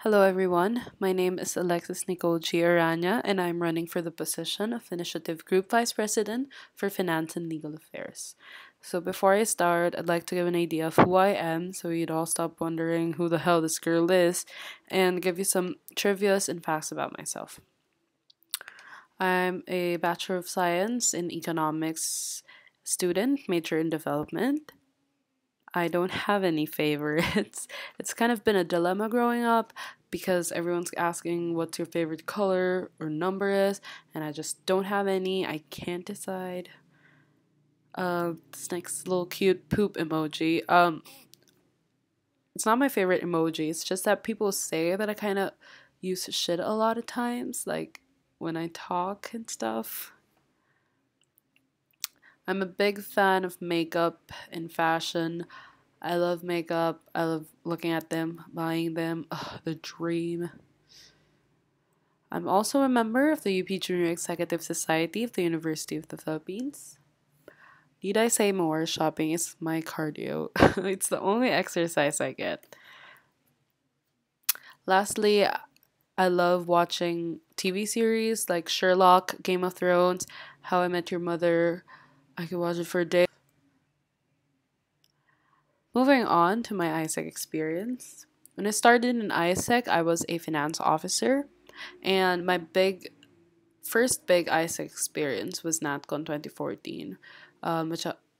Hello, everyone. My name is Alexis Nicole G. Aranya, and I'm running for the position of Initiative Group Vice President for Finance and Legal Affairs. So, before I start, I'd like to give an idea of who I am so you'd all stop wondering who the hell this girl is and give you some trivias and facts about myself. I'm a Bachelor of Science in Economics student, major in development. I don't have any favorites. It's kind of been a dilemma growing up because everyone's asking what's your favorite color or number is, and I just don't have any. I can't decide. This next little cute poop emoji. It's not my favorite emoji. It's just that people say that I kind of use shit a lot of times, like when I talk and stuff. I'm a big fan of makeup and fashion. I love makeup. I love looking at them, buying them. Ugh, the dream. I'm also a member of the UP Junior Executive Society of the University of the Philippines. Need I say more? Shopping is my cardio. It's the only exercise I get. Lastly, I love watching TV series like Sherlock, Game of Thrones, How I Met Your Mother. I could watch it for days. Moving on to my ISEC experience. When I started in ISEC, I was a finance officer, and my first big ISEC experience was NatCon 2014,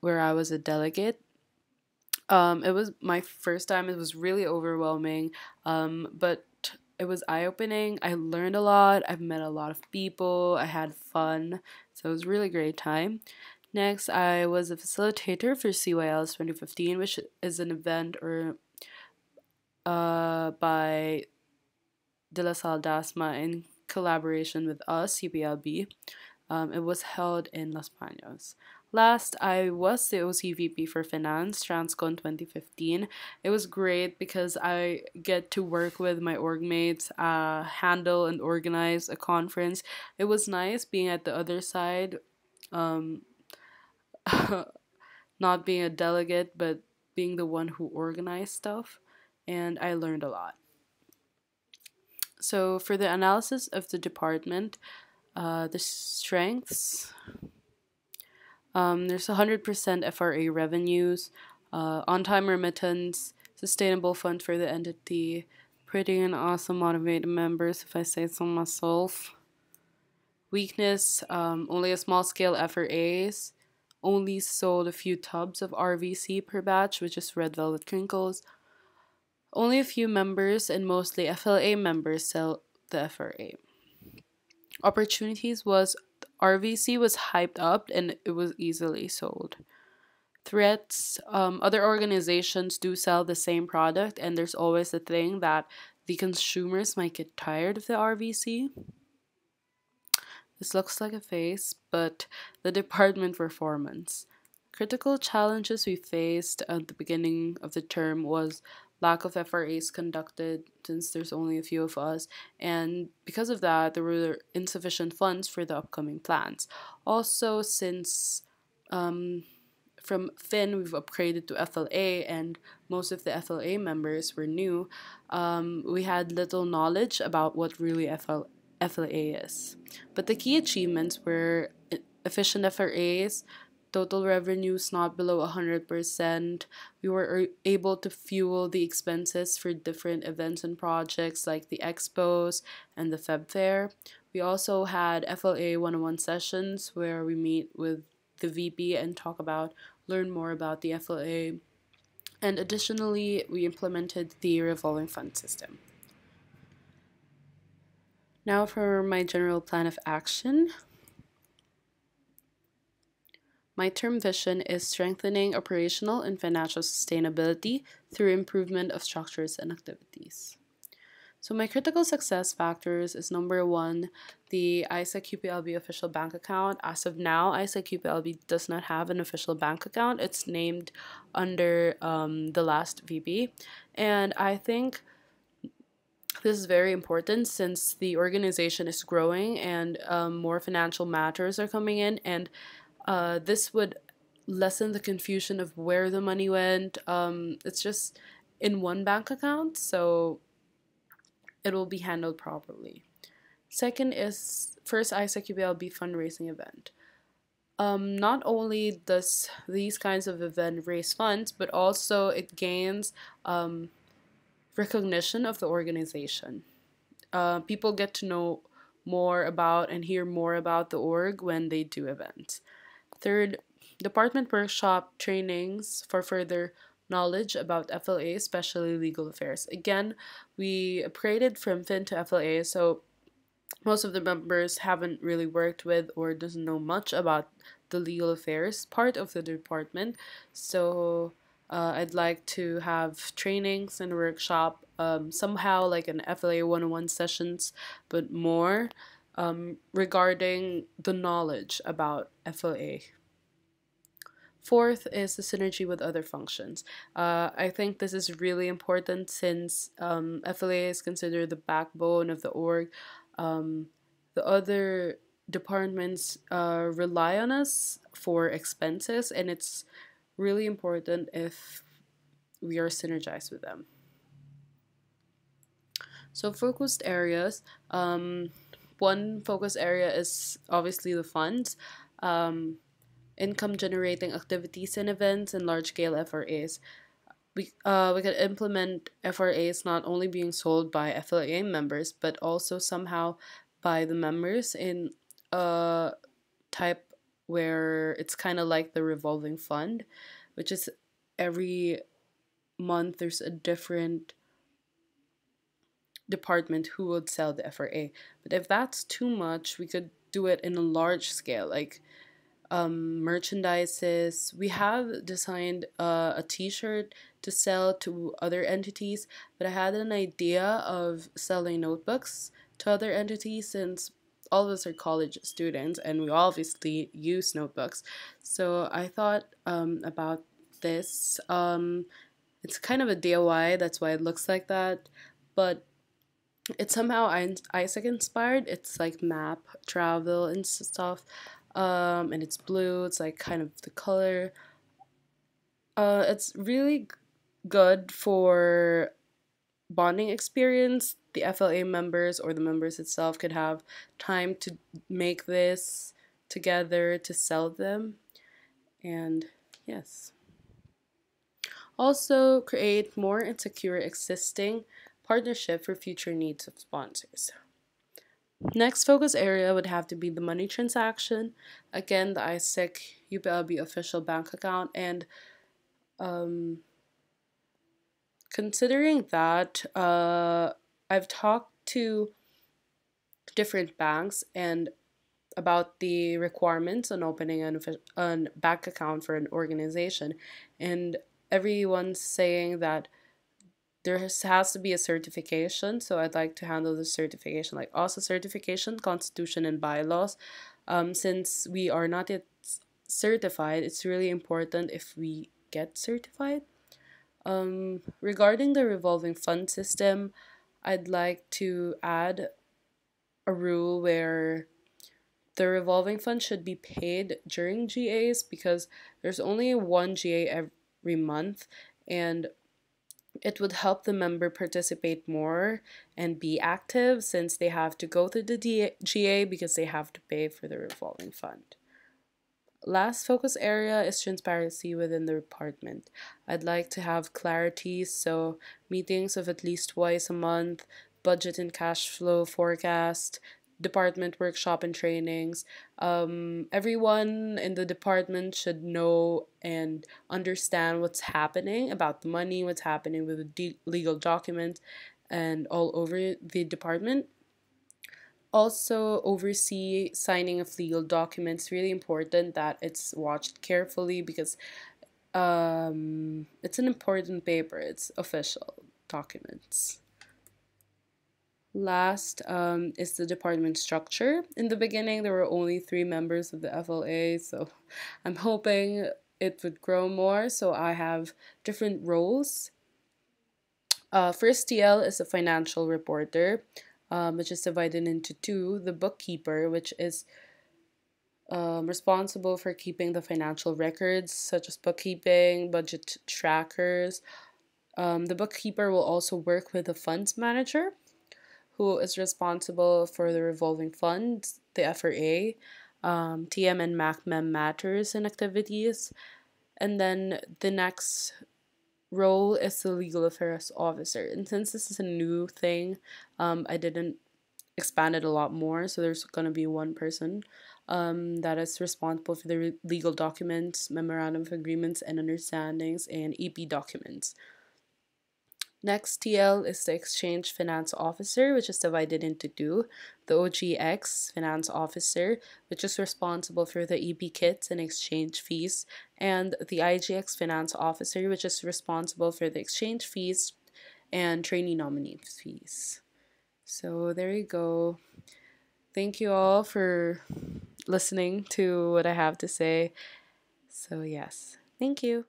where I was a delegate. It was my first time. It was really overwhelming, but it was eye opening. I learned a lot. I've met a lot of people. I had fun, so it was a really great time. Next, I was a facilitator for CYL's 2015, which is an event by De La Salle Dasma in collaboration with us, UPLB. It was held in Los Baños. Last, I was the OCVP for Finance, Transcon 2015. It was great because I get to work with my org mates, handle and organize a conference. It was nice being at the other side, um, not being a delegate, but being the one who organized stuff. And I learned a lot. So, for the analysis of the department, the strengths, there's 100% FRA revenues, on time remittance, sustainable fund for the entity, pretty and awesome motivated members, if I say so myself. Weakness, only a small scale FRAs, only sold a few tubs of RVC per batch, which is red velvet crinkles. Only a few members and mostly FLA members sell the FRA. Opportunities was RVC was hyped up and it was easily sold. Threats, other organizations do sell the same product, and there's always the thing that the consumers might get tired of the RVC. This looks like a face, but the department performance. Critical challenges we faced at the beginning of the term was lack of FRAs conducted since there's only a few of us, and because of that, there were insufficient funds for the upcoming plans. Also, since from Fin we've upgraded to FLA, and most of the FLA members were new, we had little knowledge about what really FLA is. But the key achievements were efficient FRAs, total revenues not below 100%. We were able to fuel the expenses for different events and projects like the expos and the Feb Fair. We also had FLA 101 sessions where we meet with the VP and learn more about the FLA. And additionally, we implemented the revolving fund system. Now for my general plan of action. My term vision is strengthening operational and financial sustainability through improvement of structures and activities. So my critical success factors is number one, the ISEC UPLB official bank account. As of now, ISEC UPLB does not have an official bank account. It's named under the last VP. And I think this is very important since the organization is growing and more financial matters are coming in, and this would lessen the confusion of where the money went. It's just in one bank account, so it will be handled properly. Second is first ISEC UBLB fundraising event. Not only does these kinds of event raise funds, but also it gains recognition of the organization. People get to know more about and hear more about the org when they do events. Third, department workshop trainings for further knowledge about FLA, especially legal affairs. Again, we upgraded from Fin to FLA, so most of the members haven't really worked with or doesn't know much about the legal affairs part of the department. So I'd like to have trainings and workshop, somehow like an FLA 101 sessions, but more regarding the knowledge about FLA. Fourth is the synergy with other functions. I think this is really important since FLA is considered the backbone of the org. Um, the other departments rely on us for expenses, and it's really important if we are synergized with them. So, focused areas. One focus area is obviously the funds. Income generating activities and events and large scale FRAs. We can implement FRAs not only being sold by FLA members but also somehow by the members in a type where it's kind of like the revolving fund, which is every month there's a different department who would sell the FRA. But if that's too much, we could do it in a large scale, like merchandises. We have designed a t-shirt to sell to other entities, but I had an idea of selling notebooks to other entities since all of us are college students and we obviously use notebooks. So I thought about this. It's kind of a DIY, that's why it looks like that, but it's somehow Isaac inspired. It's like map travel and stuff, and it's blue. It's like kind of the color. It's really good for bonding experience. The FLA members or the members itself could have time to make this together to sell them, and yes. Also, create more and secure existing partnership for future needs of sponsors. Next focus area would have to be the money transaction. Again, the ISEC UPLB official bank account, and considering that I've talked to different banks and about the requirements on opening an bank account for an organization, and everyone's saying that there has to be a certification. So I'd like to handle the certification, like also certification, constitution, and bylaws. Since we are not yet certified, it's really important if we get certified. Regarding the revolving fund system, I'd like to add a rule where the revolving fund should be paid during GAs because there's only one GA every month, and it would help the member participate more and be active since they have to go to the GA because they have to pay for the revolving fund. Last focus area is transparency within the department. I'd like to have clarity, so meetings of at least twice a month, budget and cash flow forecast, department workshop and trainings. Everyone in the department should know and understand what's happening about the money, what's happening with the legal documents, and all over the department. Also, oversee signing of legal documents. Really important that it's watched carefully because it's an important paper. It's official documents. Last is the department structure. In the beginning, there were only 3 members of the FLA, so I'm hoping it would grow more. So I have different roles. First TL is a financial reporter, which is divided into 2. The bookkeeper, which is responsible for keeping the financial records, such as bookkeeping, budget trackers. The bookkeeper will also work with the funds manager. who is responsible for the revolving funds, the FRA, TM and MACMEM matters and activities. And then the next role is the legal affairs officer. And since this is a new thing, I didn't expand it a lot more. So there's going to be one person that is responsible for the legal documents, memorandum of agreements and understandings, and EP documents. Next TL is the Exchange Finance Officer, which is divided into two. The OGX Finance Officer, which is responsible for the EP kits and exchange fees, and the IGX Finance Officer, which is responsible for the exchange fees and trainee nominee fees. So there you go. Thank you all for listening to what I have to say. So, yes, thank you.